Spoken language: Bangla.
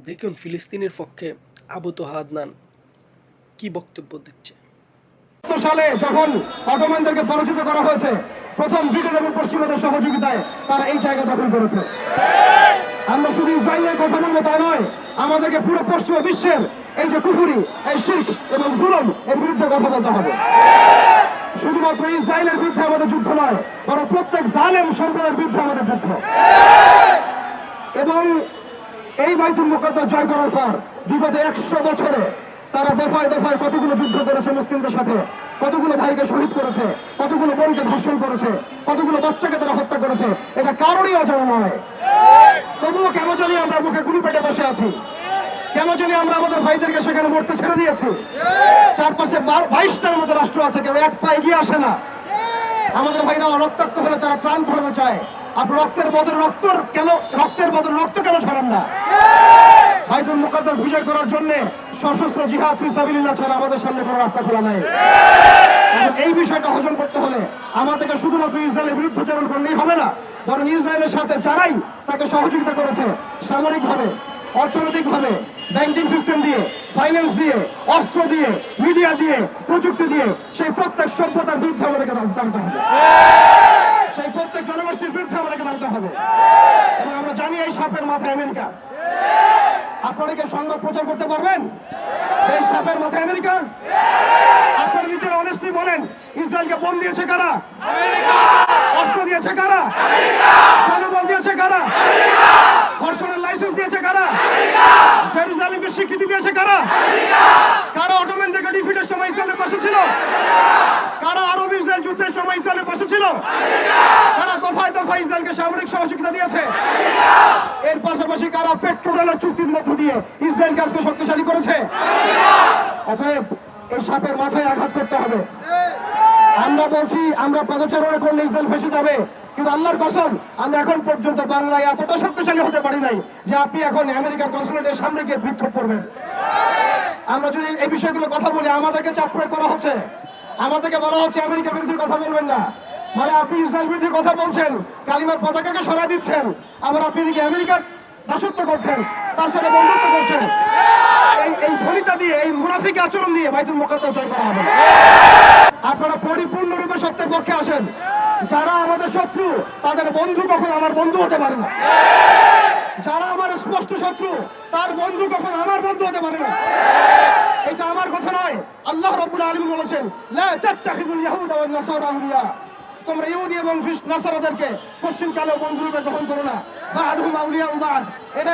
দেখুন ফিলিস্তিনের পক্ষে আবু তোহা আদনান কি বক্তব্য দিচ্ছে। সালে যখন অটোমানদেরকে পরাজিত করা হয়েছে, প্রথম ব্রিটেন এবং পশ্চিমাদের সহযোগিতায় তারা এই জায়গা দখল করেছে। আমরা শুধু ইসরায়েলের কথা বলবো তা নয়, আমাদেরকে পুরো পশ্চিমা বিশ্বের এই যে কুফরি, এই শিরক এবং জুলুম এর বিরুদ্ধে কথা বলতে হবে। শুধুমাত্র ইসরায়েলের বিরুদ্ধে আমাদের যুদ্ধ নয়, বরং প্রত্যেক জালেম সম্প্রদায়ের বিরুদ্ধে আমাদের যুদ্ধ। এবং এই বাইতুল মুকাদ্দাস জয় করার পর বিগত 100 বছরে তারা দফায় দফায় কতগুলো যুদ্ধ করেছে মুসলিমদের সাথে, কতগুলো ভাইকে শহীদ করেছে, কতগুলো বোনকে ধর্ষণ করেছে, কতগুলো বাচ্চাকে তারা হত্যা করেছে, এটা কারোরই অজানা নয়। তবুও কেন জানি আমরা মুখে গুলি পেটে বসে আছি, কেন জানি আমরা আমাদের ভাইদেরকে সেখানে মরতে ছেড়ে দিয়েছি। চারপাশে 22টার মতো রাষ্ট্র আছে, কেউ এক পা এগিয়ে আসে না। আমাদের ভাইরা রক্তাক্ত হলে তারা ত্রাণ ধরাতে চায়, আপনি রক্তের বদলে রক্ত কেন ছড়ান না? বাইতুল মুকাদ্দাস বিজয় করার জন্য সশস্ত্র জিহাদ ফিসাবিলিল্লাহ ছাড়া আমাদের সামনে কোনো রাস্তা খোলা নাই। এই বিষয়টা হজম করতে হলে আমাদেরকে শুধুমাত্র ইসরায়েলের বিরুদ্ধাচরণ করলেই হবে না, বরং ইসরায়েলের সাথে যারাই তাকে সহযোগিতা করেছে সামরিকভাবে, অর্থনৈতিকভাবে, ব্যাংকিং সিস্টেম দিয়ে, ফাইন্যান্স দিয়ে, অস্ত্র দিয়ে, মিডিয়া দিয়ে, প্রযুক্তি দিয়ে, সেই প্রত্যেক সভ্যতার বিরুদ্ধে আমাদেরকে দাঁড়াতে হবে। সেই প্রত্যেক জনগোষ্ঠীর বিরুদ্ধে আমাদেরকে দাঁড়াতে হবে। এবং আমরা জানি এই সাপের মাথায় আমেরিকা। আপনারা কি সংবাদ প্রচার করতে পারবেন এই সাপের মাথায় আমেরিকা? আপনারা নিজেরা অনেস্টলি বলেন, ইসরায়েলকে বোম দিয়েছে কারা? অস্ত্র দিয়েছে কারা? জনবল দিয়েছে কারা? ধর্ষণের লাইসেন্স দিয়েছে কারা? জেরুজালেমকে স্বীকৃতি দিয়েছে কারা? কারা অটোমানদেরকে ডিফিটের সময় ইসরায়েলের পাশে ছিল? কারা আরব ইসরায়েল যুদ্ধের সময় ইসরায়েলের পাশে ছিল? কারা দফায় দফায় ইসরায়েলকে সামরিক সহযোগিতা দিয়েছে? এর পাশাপাশি কারা পেট্রোডলার চুক্তির মধ্য দিয়ে ইসরায়েলকে আজকে শক্তিশালী করেছে? অতএব এই সাপের মাথায় আঘাত করতে হবে। আমরা বলছি আমরা পদচারণা করলে ইসরায়েল ফেসে যাবে, কিন্তু আল্লাহর কসম আমরা এখন পর্যন্ত বাংলায় এতটা শক্তিশালী হতে পারি নাই যে আপনি এখন আমেরিকার কনসুলেটের সামনে গিয়ে বিক্ষোভ করবেন। আমরা যদি এই বিষয়গুলো কথা বলি, আমাদেরকে চাপ প্রয়োগ করা হচ্ছে, আমাদেরকে বলা হচ্ছে আমেরিকা বিরোধী কথা বলবেন না। মানে আপনি ইসরায়েল বিরোধী কথা বলছেন, কালিমার পতাকাকে সরাই দিচ্ছেন, আবার আপনি এদিকে আমেরিকার দাসত্ব করছেন, তার সাথে বন্ধুত্ব করছেন। এই ফলিতা দিয়ে, এই মুনাফিক আচরণ দিয়ে বাইতুল মুকাদ্দাস জয় করা হবে। আপনারা পরিপূর্ণরূপে সত্যের পক্ষে আসেন। যারা আমাদের শত্রু তাদের বন্ধু কখনো আমার বন্ধু হতে পারে না। যারা আমার স্পষ্ট শত্রু তার বন্ধু কখনো আমার বন্ধু হতে পারে না। এটা আমার কথা নয়, আল্লাহ রাব্বুল আলামিন বলেছেন, লা তাত্তাখিযুল ইয়াহুদা ওয়ান নাসারা আউলিয়া। তোমরা ইহুদি এবং নাসারাদেরকে পশ্চিমকালেও বন্ধুরূপে গ্রহণ করো না। বা'দুহুম আউলিয়া বা'দ, এরা